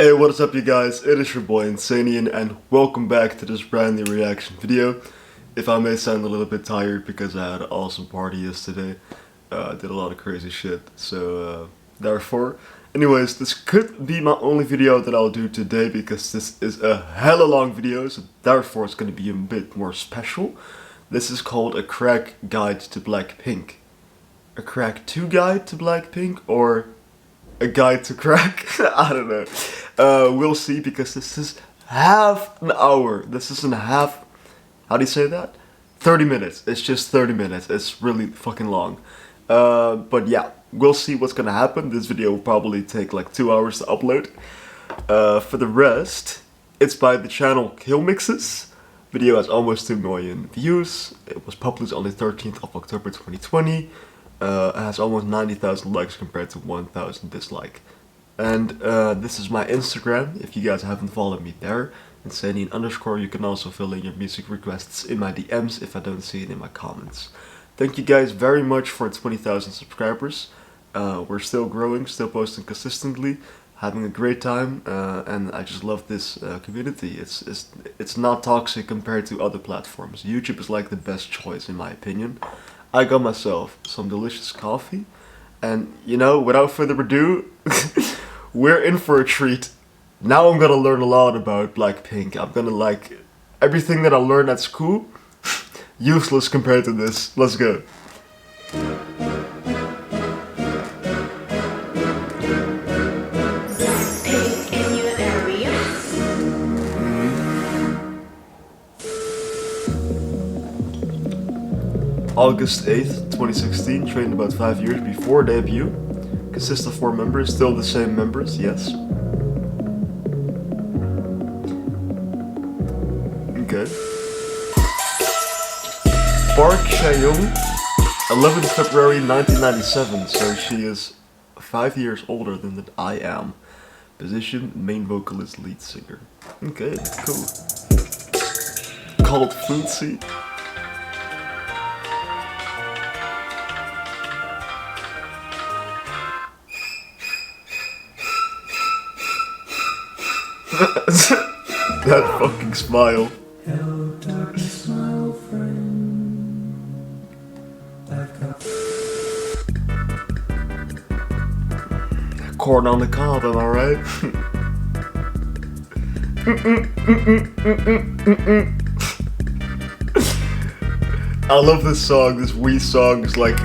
Hey, what is up you guys? It is your boy Insanian and welcome back to this brand new reaction video. If I may sound a little bit tired because I had an awesome party yesterday. I did a lot of crazy shit, so therefore. Anyways, this could be my only video that I'll do today because this is a hella long video, so therefore it's going to be a bit more special. This is called A Crack Guide to BLACKPINK. A Crack 2 Guide to BLACKPINK or a guide to crack? I don't know. We'll see because this is half an hour. This isn't half, how do you say that? 30 minutes. It's just 30 minutes. It's really fucking long. But yeah, we'll see what's gonna happen. This video will probably take like 2 hours to upload. For the rest, it's by the channel Kill Mixes. Video has almost 2 million views. It was published on the 13th of October 2020. It has almost 90,000 likes compared to 1,000 dislike. And this is my Instagram, if you guys haven't followed me there. Insanian_. You can also fill in your music requests in my DMs if I don't see it in my comments. Thank you guys very much for 20,000 subscribers. We're still growing, still posting consistently, having a great time, and I just love this community. It's not toxic compared to other platforms. YouTube is like the best choice in my opinion. I got myself some delicious coffee, and you know, without further ado, we're in for a treat. Now I'm gonna learn a lot about BLACKPINK. I'm gonna like everything that I learned at school, useless compared to this. Let's go. August 8th, 2016, trained about 5 years before debut. Consists of 4 members, still the same members, yes. Okay. Park Chae-young, 11th February 1997, so she is 5 years older than that I am. Position, main vocalist, lead singer. Okay, cool. Called Footsie. That fucking smile. Hello, darkness, my old friend. Corn on the cob, am I right? I love this song. This Wii song is like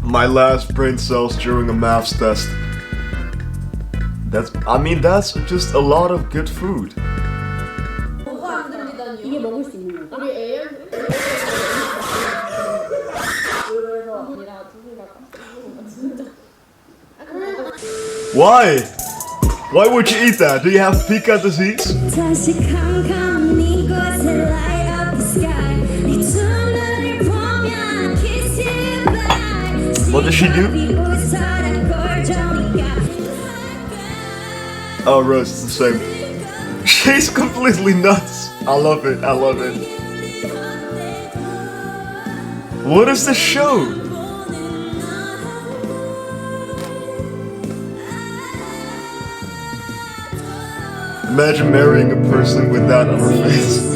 my last brain cells during a maths test. That's just a lot of good food. Why? Why would you eat that? Do you have Pika disease? What does she do? Oh, Rose, it's the same. She's completely nuts. I love it. I love it. What is the show? Imagine marrying a person with that on her face.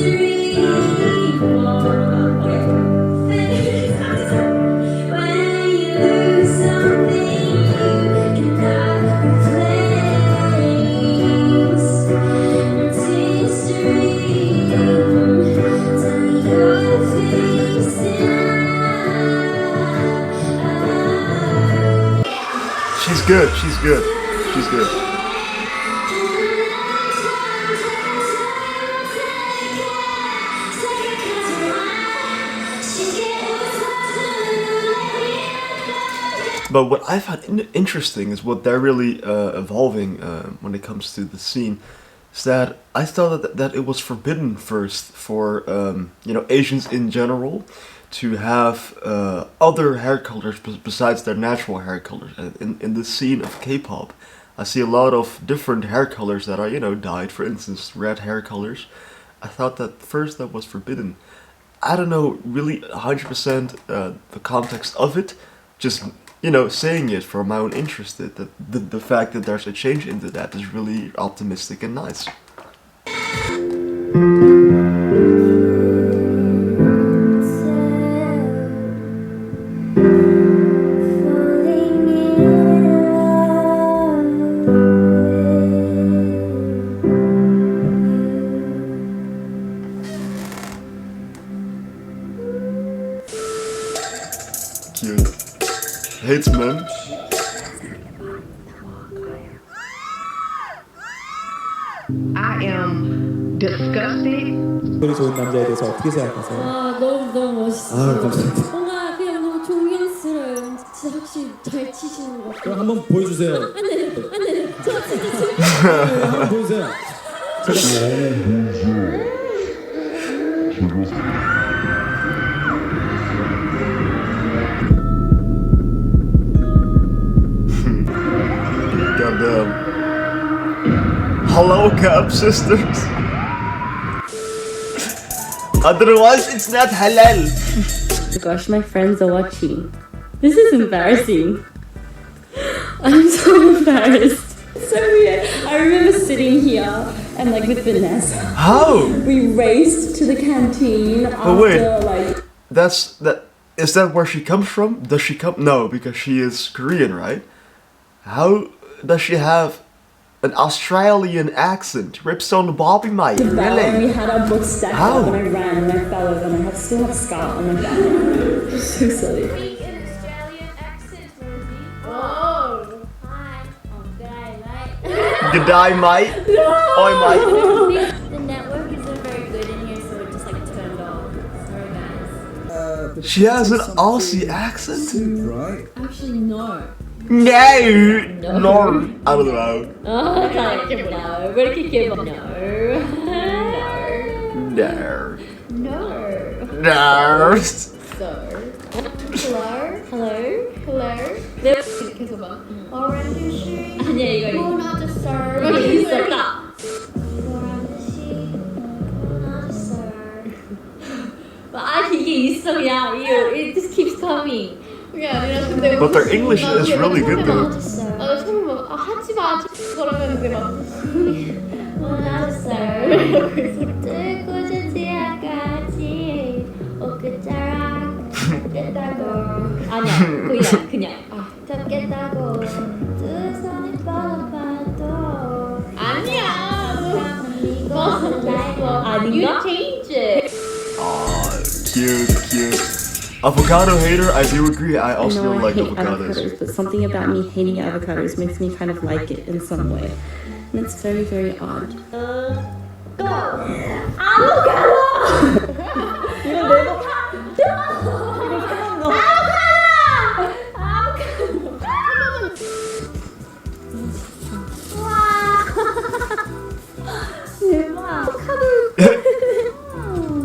She's good, she's good, she's good. But what I find interesting is what they're really evolving when it comes to the scene. Is that I thought that it was forbidden first for you know, Asians in general to have other hair colors besides their natural hair colors. And in the scene of K-pop, I see a lot of different hair colors that are, you know, dyed. For instance, red hair colors. I thought that first that was forbidden. I don't know really 100% the context of it. Just you know, saying it for my own interest. That the fact that there's a change into that is really optimistic and nice. Cute. Hates men. I am disgusted. 소리 좋은 남자에 대해서 어떻게 생각하세요? 아 너무 멋있어요. 아, 감사합니다. 뭔가 그냥 너무 존경스러워요. 진짜 확실히 잘 치시는 것 같아요. 그럼 한번 보여주세요. 안돼 저 진짜 네, 한번 보여주세요. Goddamn. Hello, Cap Sisters. Otherwise, it's not halal. Gosh, my friends are watching. This is embarrassing. I'm so embarrassed. So weird. I remember sitting here and like with Vanessa, How? we raced to the canteen after wait. like. Is that where she comes from? Does she come? No, because she is Korean, right? How does she have an Australian accent? Ripstone Bobby, mate. And we Really? had our books stacked How? up and I ran and I fell over and I still have a scar on my back. It's so silly. Speak an Australian accent, Rosie. Oh. Hi. Oh, g'day, mate. Good day, mate. Oi, mate. The network isn't very good in here, so it just like turned off. Sorry, guys. She has an Aussie accent? Right. Actually, no. No. No. I don't know. Oh, can't give no. Where did you give no? No. No. No. So. Hello? Hello? Hello? 네. 계속 봐. Orange she? 아니야 이거. Oh, not the sir. 여기 있었다. Orange she? Oh, not the sir. 아 이게 있어 그냥. It just keeps coming. 그게 아니라 근데 But their English is really good though. Not the sir. 아, 처음 봐. 아, 하지 마. 그러면 그게 막. Oh, not the sir. 들고 주지 아까지 옷끝자락 잡겠다고. 아니야 그냥. 잡겠다고 두 손이 뻗어봐도 아니야. 이거 아닌가? change it. Aw, cute. Avocado hater, I do agree. I also know don't I like hate avocados. avocados, but something about me hating avocados makes me kind of like it in some way. And it's very, very odd. Go.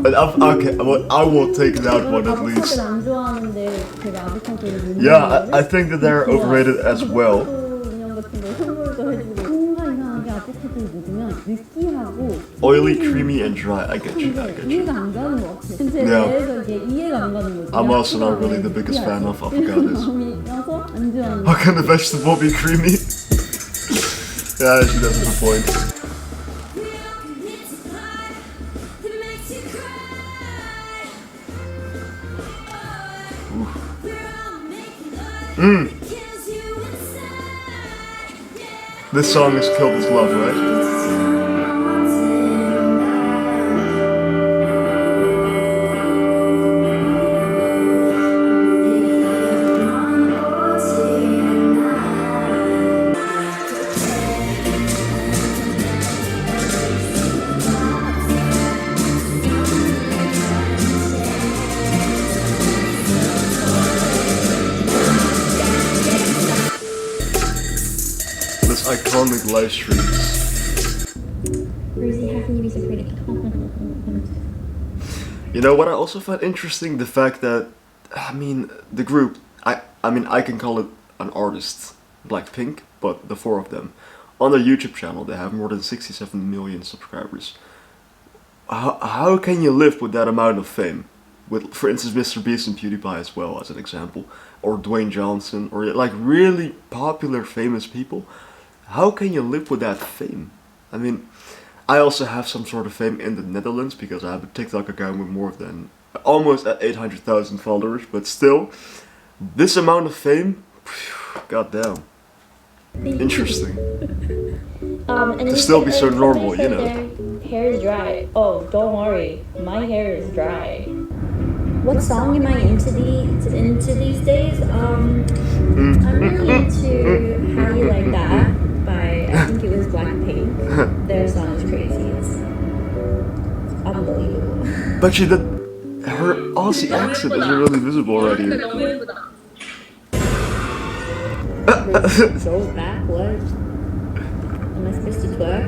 But okay, well, I will take that one at least. 안 좋아하는데 제가 아보카도를 못 Yeah, I think that they're overrated as well. 인형 같은 거 선물도 해주고 뭔가 이상하게 아보카도를 먹으면 느끼하고 Oily, creamy, and dry. I get you. 이해가 안 가는 것 같아요. 제 Yeah. 뇌에서 이게 이해가 안 가는 거죠. I'm also not really the biggest fan of avocados. 마음이라서 안 좋아하는 How can a vegetable be creamy? Yeah, she does have a point. This song has killed his love, right? This iconic live streams. Rosie, how can you be so pretty? You know what I also find interesting? The fact that, I mean, the group, I mean, I can call it an artist, BLACKPINK, but the four of them, on their YouTube channel, they have more than 67 million subscribers. How can you live with that amount of fame? with, for instance, Mr. Beast and PewDiePie as well, as an example, or Dwayne Johnson, or like really popular, famous people, how can you live with that fame? I mean, I also have some sort of fame in the Netherlands because I have a TikTok account with more than almost at 800,000 followers, but still, this amount of fame, goddamn, interesting. And To still be so normal, you know. Their hair is dry. Oh, don't worry, my hair is dry. What song am I into these days? I'm really into How You Like That by, I think it was BLACKPINK. Their song is crazy. It's unbelievable. But her Aussie accent is really visible already. Goes back, what? Am I supposed to twerk?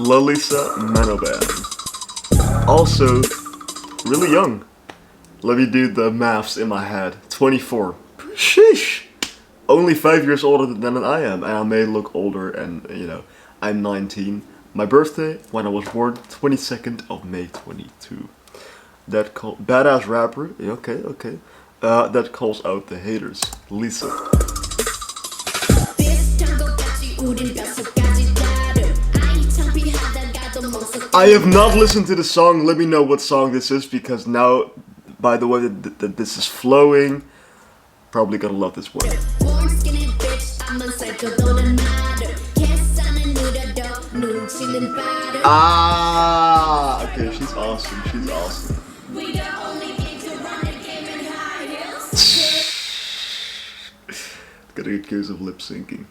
Lalisa Manoban. Also, really young. Let me do the maths in my head. 24. Sheesh! Only 5 years older than I am, and I may look older, and you know, I'm 19. My birthday, when I was born, 22nd of May 22. That badass rapper, okay. That calls out the haters. Lisa. I have not listened to the song. Let me know what song this is, because now, by the way that this is flowing, probably gonna love this one. Ah, okay, she's awesome. She's awesome. Getting accused of lip syncing.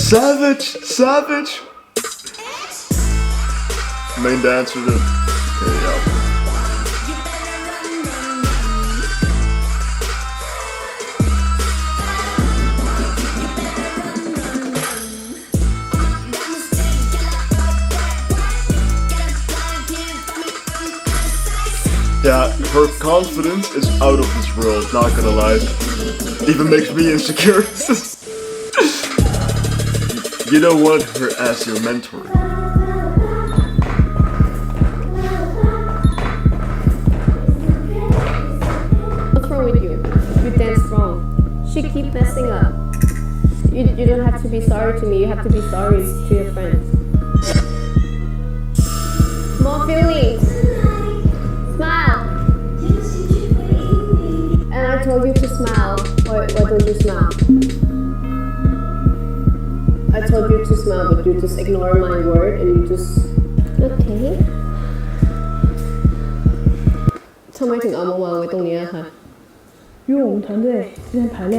Savage. Main dancer. Okay, yeah. Yeah, her confidence is out of this world, not gonna lie. Even makes me insecure. You don't want her as your mentor. What's wrong with you? You dance wrong. She keep messing up. You don't have to be sorry to me, you have to be sorry to your friends. More feelings. Smile. And I told you to smile. Why don't you smile? I told you to smile, but you just ignore my word and you just... Okay. ทำไมถึงเอามาวางไว้ตรงนี้อะคะ因为我们团队今天排练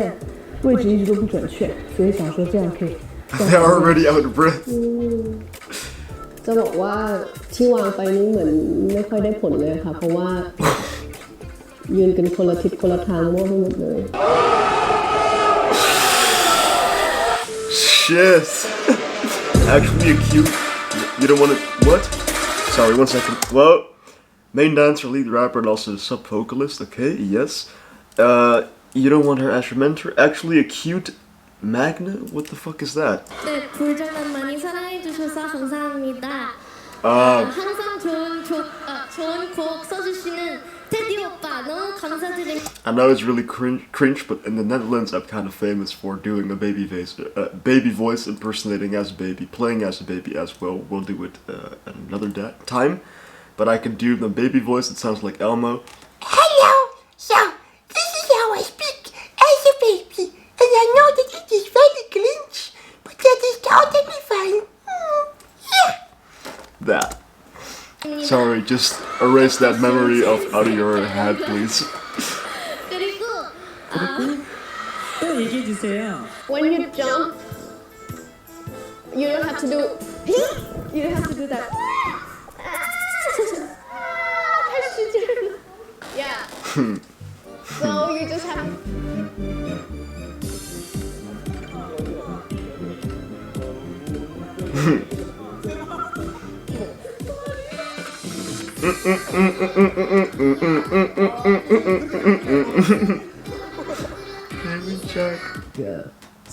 位置一直都不准确，所以想说这样可以。 They're already out of breath. จะบอกว่าที่วางไปนี่เหมือนไม่ค่อยได้ผลเลยค่ะเพราะว่ายืนกันคนละทิศคนละทางมั่วไปหมดเลย Shit. Actually acute. You don't want to... What? Sorry, 1 second. Well, main dancer, lead rapper, and also sub vocalist. Okay, yes. You don't want her as your mentor. Actually acute Magna? What the fuck is that? 네, 불절만 많이 사랑해주셔서 감사합니다. Ah. 항상 좋은 곡 써주시는 테디 오빠 너무 감사드립니다. I know it's really cringe, but in the Netherlands I'm kind of famous for doing a baby voice impersonating as a baby, playing as a baby as well. We'll do it at another time. But I can do the baby voice, it sounds like Elmo. Hello, so this is how I speak as a baby, and I know that it is very cringe, but that is totally fine. Yeah. That. Sorry, just erase that memory out of your head, please. 그리고 또 얘기해 주세요. When you jump, you don't have to do You have to do that. Yeah. So you just have.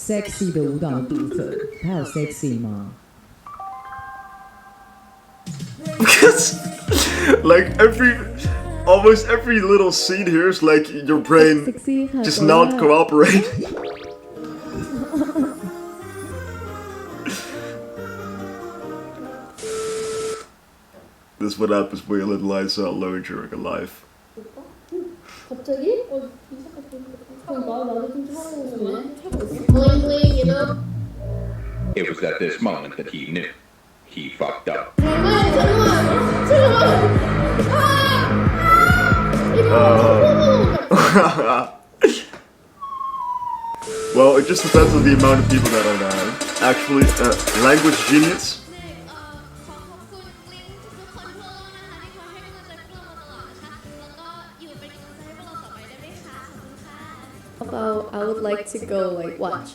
sexy 的舞蹈的部分，它有 sexy 吗？ Because, like, almost every little scene here is like your brain Sexy just not cooperating. This is what happens when you let lights out low during a live. 갑자기? Bling bling, you know? It was at this moment that he knew. He fucked up. Well, it just depends on the amount of people that are actually language genius. I would like to go like watch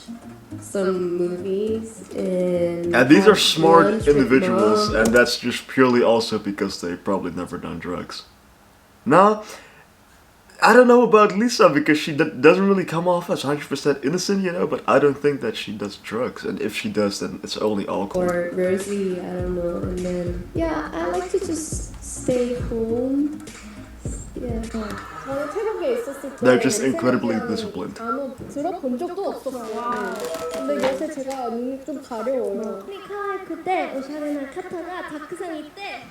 some movies and And these are have smart lunch with individuals, Mom. and that's just purely also because they've probably never done drugs. No, I don't know about Lisa because she doesn't really come off as 100% innocent, you know, but I don't think that she does drugs, and if she does, then it's only alcohol. Or Rosie, I don't know. And then yeah, I like to just stay home. Yeah. 저는 태국에 있었을 때 They're just incredibly disciplined. 단어 들어본 적도 없었어요. 근데 요새 제가 눈이 좀 가려워요. 그때 오샤레나 카타가 다크상이 때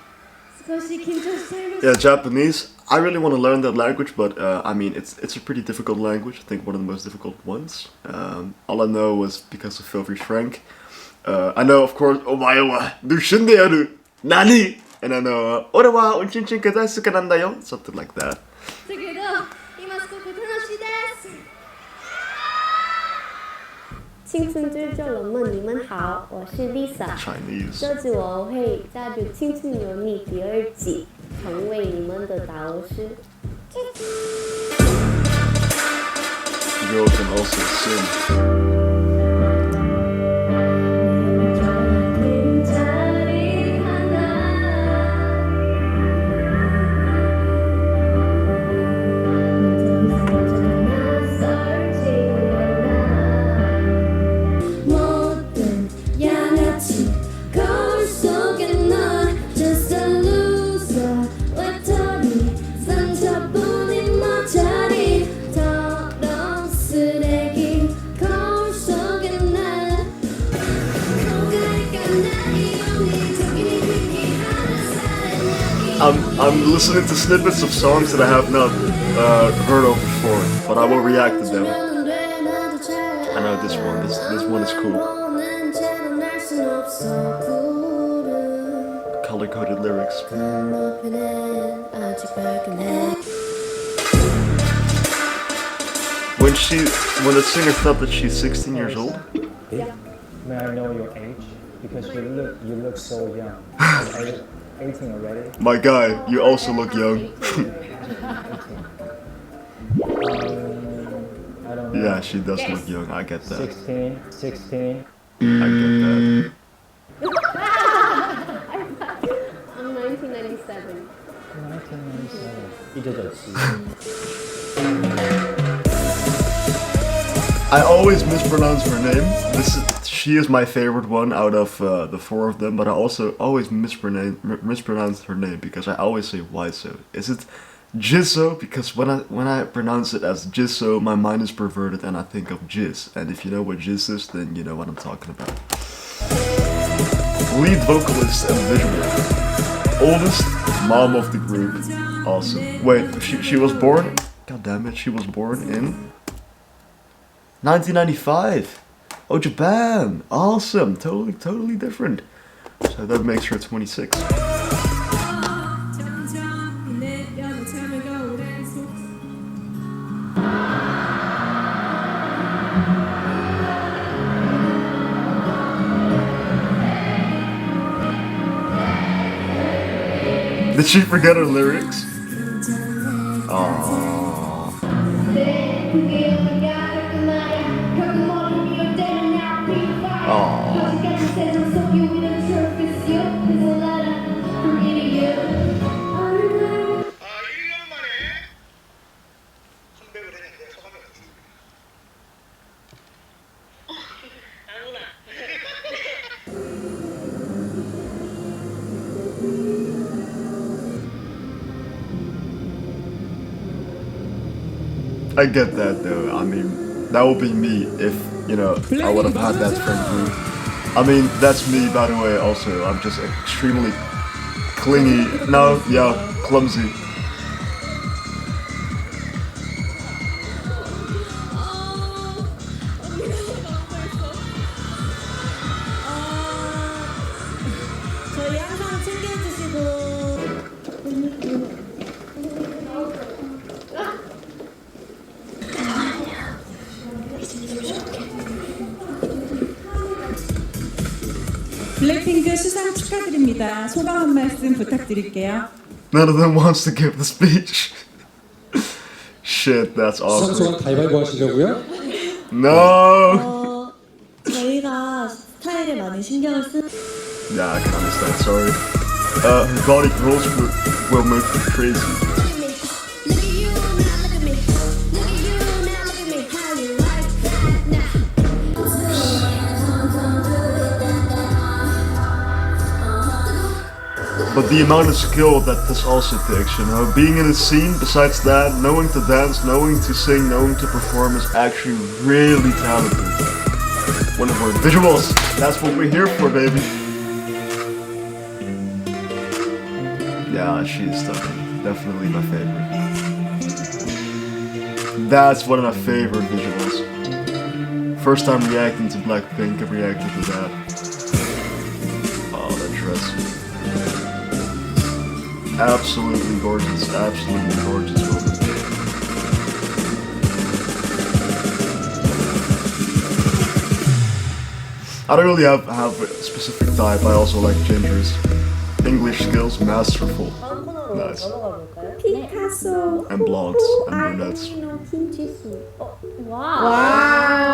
少し緊張しちゃいました Yeah, Japanese. I really want to learn that language, but I mean, it's a pretty difficult language. I think one of the most difficult ones. All I know was because of Filthy Frank. I know, of course, omae wa dushindeyaru nani, and I know ore wa onchinchin ga daisuki nandayo, something like that. だけど今すごく楽しいです青春之旧人们，你们好，我是 Lisa。 Chinese. 这次我会加入《青春有你》第2季，成为你们的导师。 Girl can also sing. I'm listening to snippets of songs that I have not heard of before, but I will react to them. I know this one. This one is cool. Color-coded lyrics. When the singer thought that she's 16 years old. Yeah. May I know your age? Because you look so young. 18 already? My guy, you also look young. I don't know. Yeah, she does look young, I get that. 16. I get that. I'm 1997. 1997. I always mispronounce her name. She is my favorite one out of the 4 of them, but I also always mispronounce her name because I always say Wiso. Is it Jizzo? Because when I pronounce it as Jizzo, my mind is perverted and I think of Jizz. And if you know what Jizz is, then you know what I'm talking about. Lead vocalist and visual. Oldest mom of the group. Awesome. Wait, she was born? God damn it, she was born in 1995. Oh, Japan. Awesome. Totally different. So that makes her 26. Did she forget her lyrics? Aww. I get that though. I mean, that would be me if, you know, I would have had that friend group. I mean, that's me, by the way, also. I'm just extremely clingy. No, yeah, clumsy. 블랙핑크 수상 축하드립니다. 소감 한 말씀 부탁드릴게요. None of them wants to give the speech. Shit, that's awesome. 수상 소감 가위바위보 하시려고요? No! 저희가 스타일에 많은 신경을 쓰는 Yeah, I can understand, sorry. Her body rolls will make me crazy. But the amount of skill that this also takes, you know, being in a scene, besides that, knowing to dance, knowing to sing, knowing to perform is actually really talented. One of our visuals, that's what we're here for, baby. Yeah, she is stunning. Definitely my favorite. That's one of my favorite visuals. First time reacting to BLACKPINK, I reacted to that. Oh, that dress. Absolutely gorgeous, absolutely gorgeous woman. I don't really have a specific type, I also like gingers. English skills, masterful. Nice. 피카소. And blondes, and brunettes. Wow.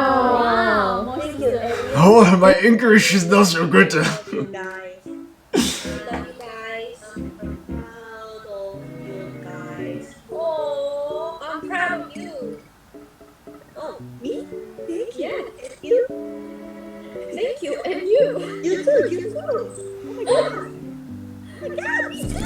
Thank you. Oh, my English is not so good. Love you guys. Proud of you guys. Oh, I'm proud of you. Oh, me? Thank you. And you? Thank you. And you? You too. You too. Oh my god. Oh my god, me too.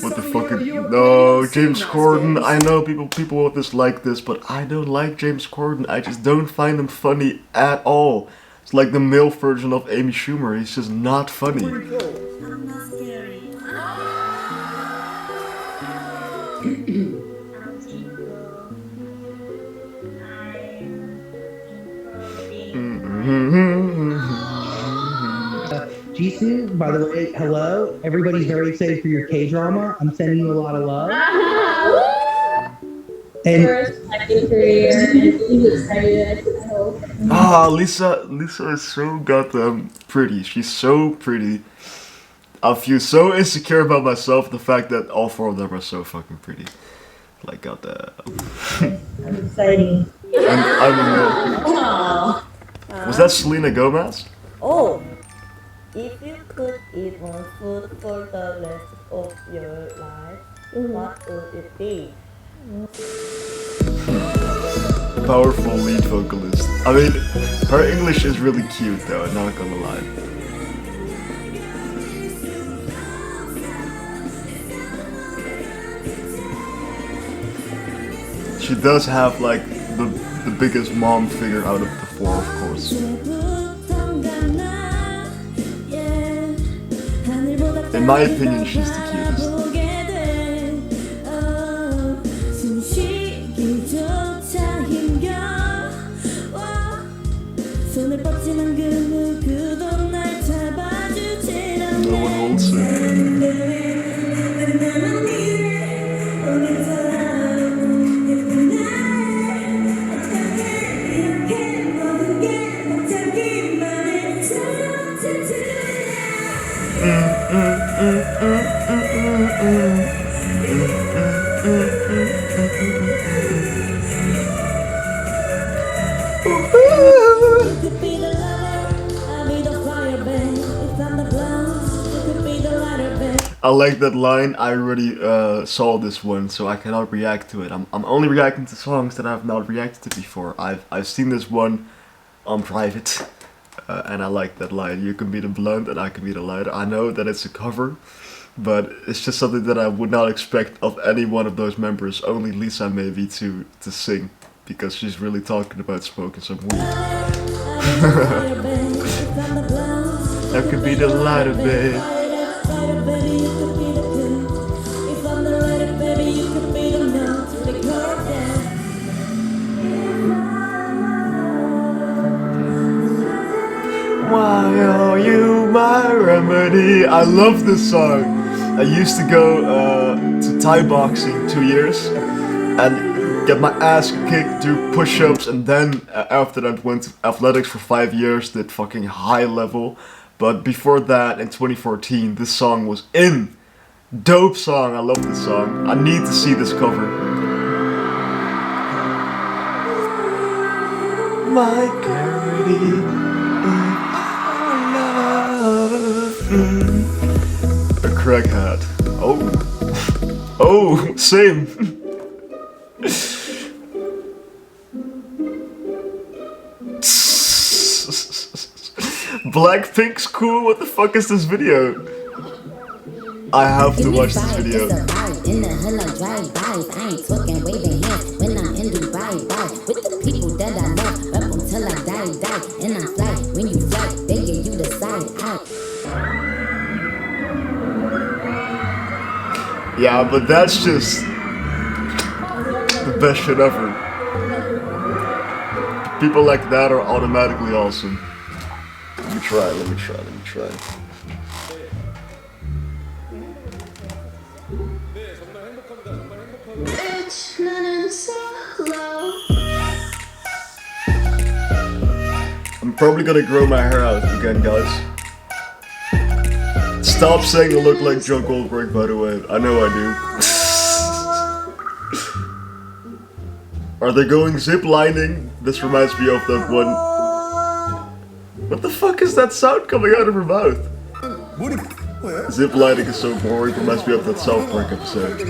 What the fuck? No, James Corden. I know people will dislike this, but I don't like James Corden. I just don't find him funny at all. It's like the male version of Amy Schumer. He's just not funny. I'm not scary. Jisoo, by the way, hello. Everybody's very excited for your K-drama. I'm sending you a lot of love. And First acting career and being excited. Ah, Lisa is so goddamn pretty. She's so pretty. I feel so insecure about myself, the fact that all four of them are so fucking pretty. Like, goddamn. I'm exciting. I don't know. Was that Selena Gomez? Oh, if you could eat one food for the rest of your life, what would it be? Powerful lead vocalist. I mean, her English is really cute though, not gonna lie. She does have like the biggest mom figure out of the four, of course. In my opinion, she's the cutest. No one holds her. I like that line. I already saw this one, so I cannot react to it. I'm only reacting to songs that I've not reacted to before. I've seen this one on private, and I like that line. You can be the blunt and I can be the lighter. I know that it's a cover, but it's just something that I would not expect of any one of those members. Only Lisa maybe to sing, because she's really talking about smoking some weed. I could be the lighter, babe. Why are you my remedy? I love this song. I used to go to Thai boxing 2 years and get my ass kicked, do push-ups, and then after that went to athletics for 5 years, did fucking high level. But before that, in 2014, this song was in. Dope song, I love this song. I need to see this cover. My clarity. A crackhead. Oh. Oh, same. BLACKPINK's cool. What the fuck is this video? I have to watch this video. In the hood like drive-bys, I ain't talking waving hands when I'm in Dubai, with the people that I love, rap until I die, and I fly, when you fly, they give you the side out. Yeah, but that's just the best shit ever. People like that are automatically awesome. Let me try. I'm probably gonna grow my hair out again, guys. Stop saying I look like Joe Goldberg, by the way. I know I do. Are they going zip-lining? This reminds me of that one. What the fuck is that sound coming out of her mouth? Zip-lining is so boring, reminds me of that South Park episode.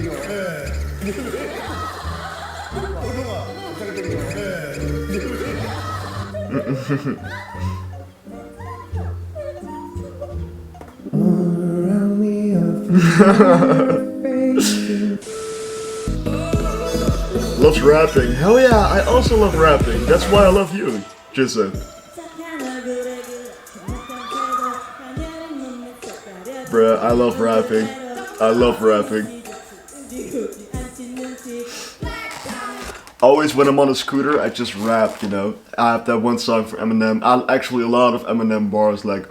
Loves rapping. Hell yeah, I also love rapping. That's why I love you, Jizza. Bruh, I love rapping. I love rapping. Always when I'm on a scooter, I just rap, you know. I have that one song for Eminem. Actually, a lot of Eminem bars like,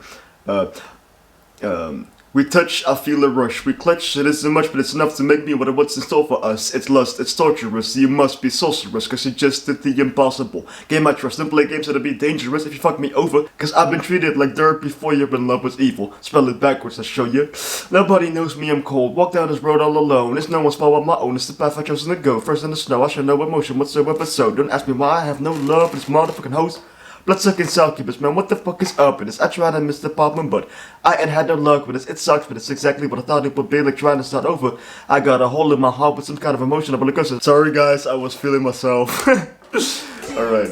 we touch, I feel a rush. We clutch, it isn't much, but it's enough to make me what what's in store for us. It's lust, it's torturous. You must be sorceress, cause you just did the impossible. Game I trust and play games that'll be dangerous if you fuck me over. Cause I've been treated like dirt before you're in love with evil. Spell it backwards, I show you. Nobody knows me, I'm cold. Walk down this road all alone. It's no one's fault but my own. It's the path I've chosen to go. First in the snow, I show no emotion whatsoever. So don't ask me why I have no love for this motherfucking host. Bloodsucking succubus, man, what the fuck is up with this? I tried to miss the apartment, but I ain't had no luck with this. It sucks, but it's exactly what I thought it would be, like trying to start over. I got a hole in my heart with some kind of emotional percussion. Sorry guys, I was feeling myself. Alright.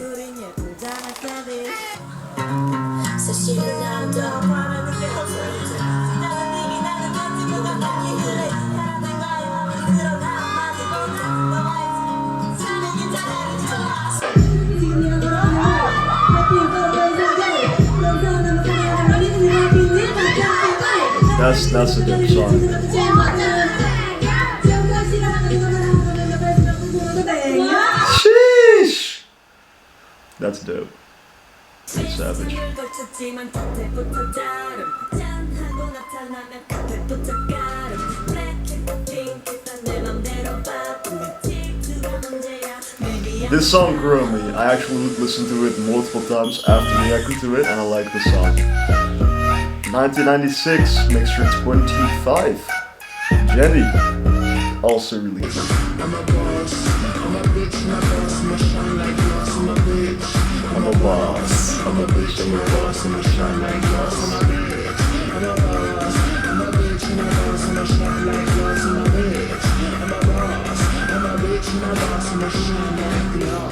That's a good song. Sheesh! That's dope. That's savage. This song grew on me. I actually listened to it multiple times after reacting to it, and I like this song. 1996 makes her 25. Jenny. Also really cute. I'm a boss, I'm a bitch, I'm a boss, I'm a shine like glass, I'm a bitch. I'm a boss, I'm a bitch, I'm a boss, I'm a shine like glass, I'm a bitch. I'm a boss, I'm a bitch, I'm a boss, I'm a shine like glass, I'm a bitch. I'm a boss, I'm a bitch, I'm a boss, I'm a shine like glass.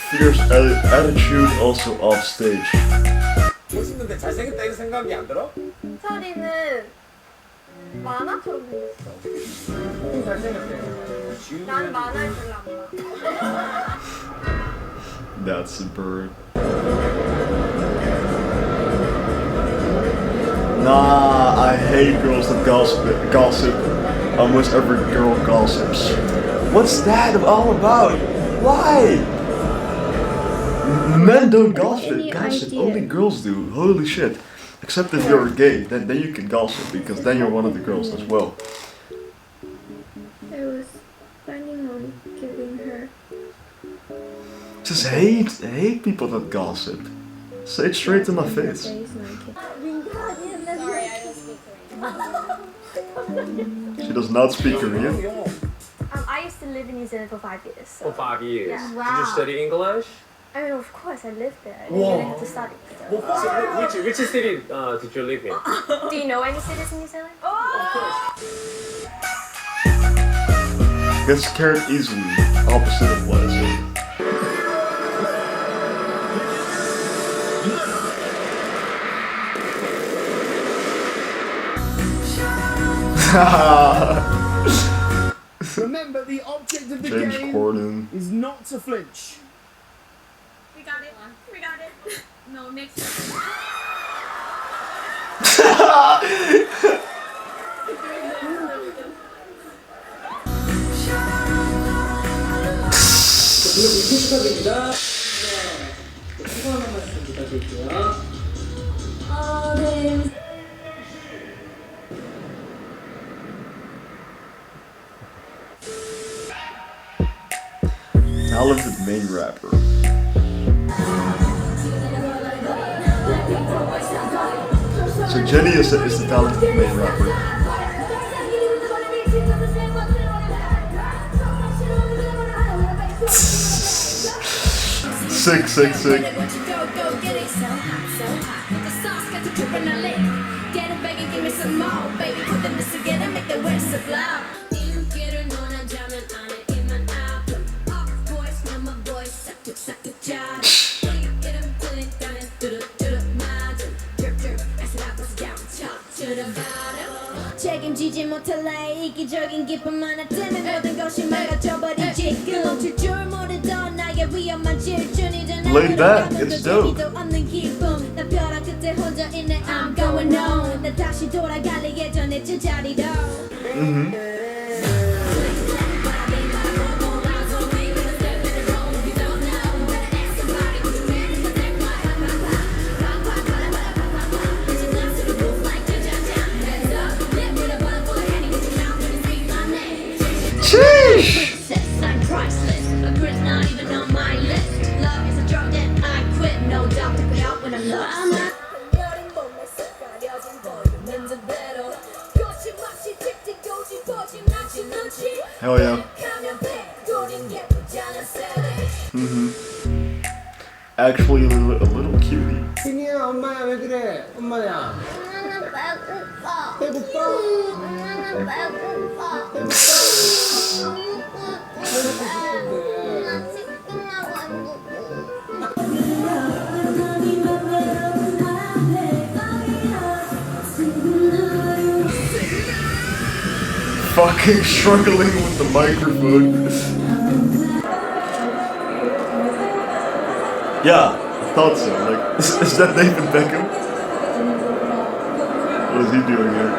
Fierce attitude also off stage. 멋있는데 잘생겼다는 생각이 안 들어? 철이는 만화처럼 생겼어. 잘생겼대. 난 만화를 별로 안 봐. That's a bird. Nah, I hate girls that gossip. Almost every girl gossips. What's that all about? Why? Men don't gossip. Only girls do. Holy shit. Except if you're gay, then you can gossip because then you're one of the girls as well. I was planning on giving her. Just hate people that gossip. Say it straight in my face. Sorry, I don't speak Korean. She does not speak Korean. I used to live in New Zealand for 5 years. So. For 5 years. Yeah. Did you study English? I mean, of course, I lived there. I Wow. didn't have to study. So. Which city did you live in? Do you know any cities in New Zealand? Gets scared easily. Opposite of what I said. Remember, the object of the James game Corden. is not to flinch. We got it. We got it. No, next time. 축하드립니다. 수고 한 말씀 부탁드릴게요. 네. Talented main rapper. So Jenny is the talented main rapper. Sick. 책임지지 못할래 이기적인 기쁨만 때문에 모든 것이 망가져버리지 멈출 줄 모르던 나의 위험한 질주니 Laid back, it's dope. 없는 기쁨 나 벼랑 끝에 혼자 있네 I'm going home 나 다시 돌아갈래 예전의 제자리로 Sheesh! I'm priceless, but grit's not even on my list. Love is a drug that I quit, no doubt to put out when I'm lost. Hell yeah. Actually, a little cutie. 신이야, 엄마야, 왜 그래? 엄마야. 엄마는 배고파. 배고파? 엄마는 배고파. Fucking struggling with the microphone. Yeah, I thought so. Like, is that David Beckham? What is he doing here?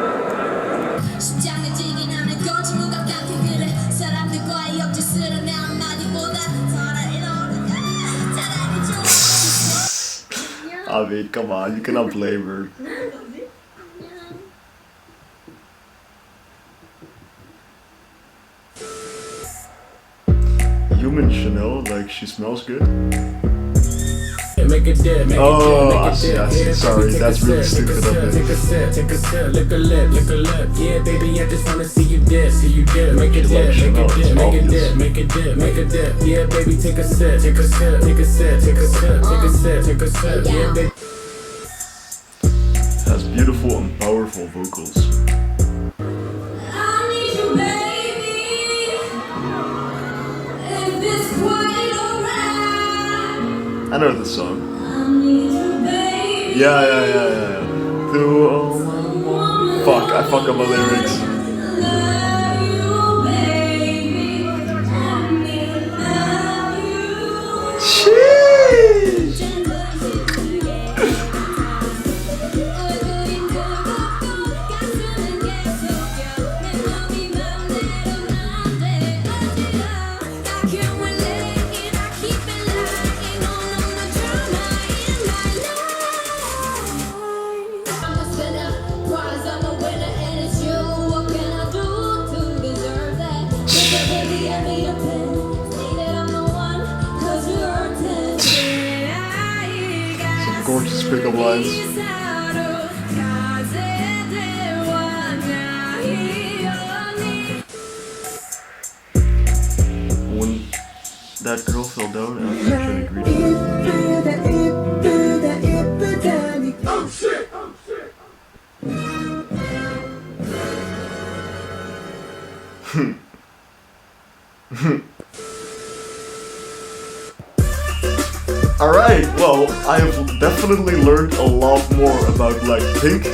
I mean, come on, you cannot blame her. Human Chanel, like, she smells good. make it dip, make it Oh, dip, I see. Sorry, that's really stupid of me. Take a sip, lick a lip, lick a lip. Yeah, baby, I just wanna see you dip, make it dip, make it dip, make it dip, make it dip, make it dip. Yeah, baby, take a sip, take a sip, take a sip, take a sip, take a sip, take a sip. Yeah, baby. Has beautiful and powerful vocals. I know this song. Yeah. Fuck, I fuck up my lyrics. Gorgeous pickup lines. When that girl fell down, I was actually greeting Oh shit! Oh shit! Alright, well, I have definitely learned a lot more about BLACKPINK.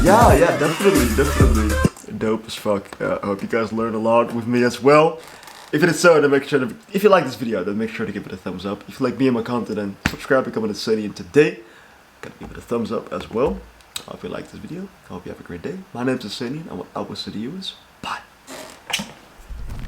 yeah, definitely dope as fuck. I hope you guys learned a lot with me as well. If it is so, then make sure to, if you like this video, then make sure to give it a thumbs up. If you like me and my content, then subscribe, become a Sanian today. Gotta give it a thumbs up as well. I hope you liked this video. I hope you have a great day. My name is Sanian, and what I will say to you is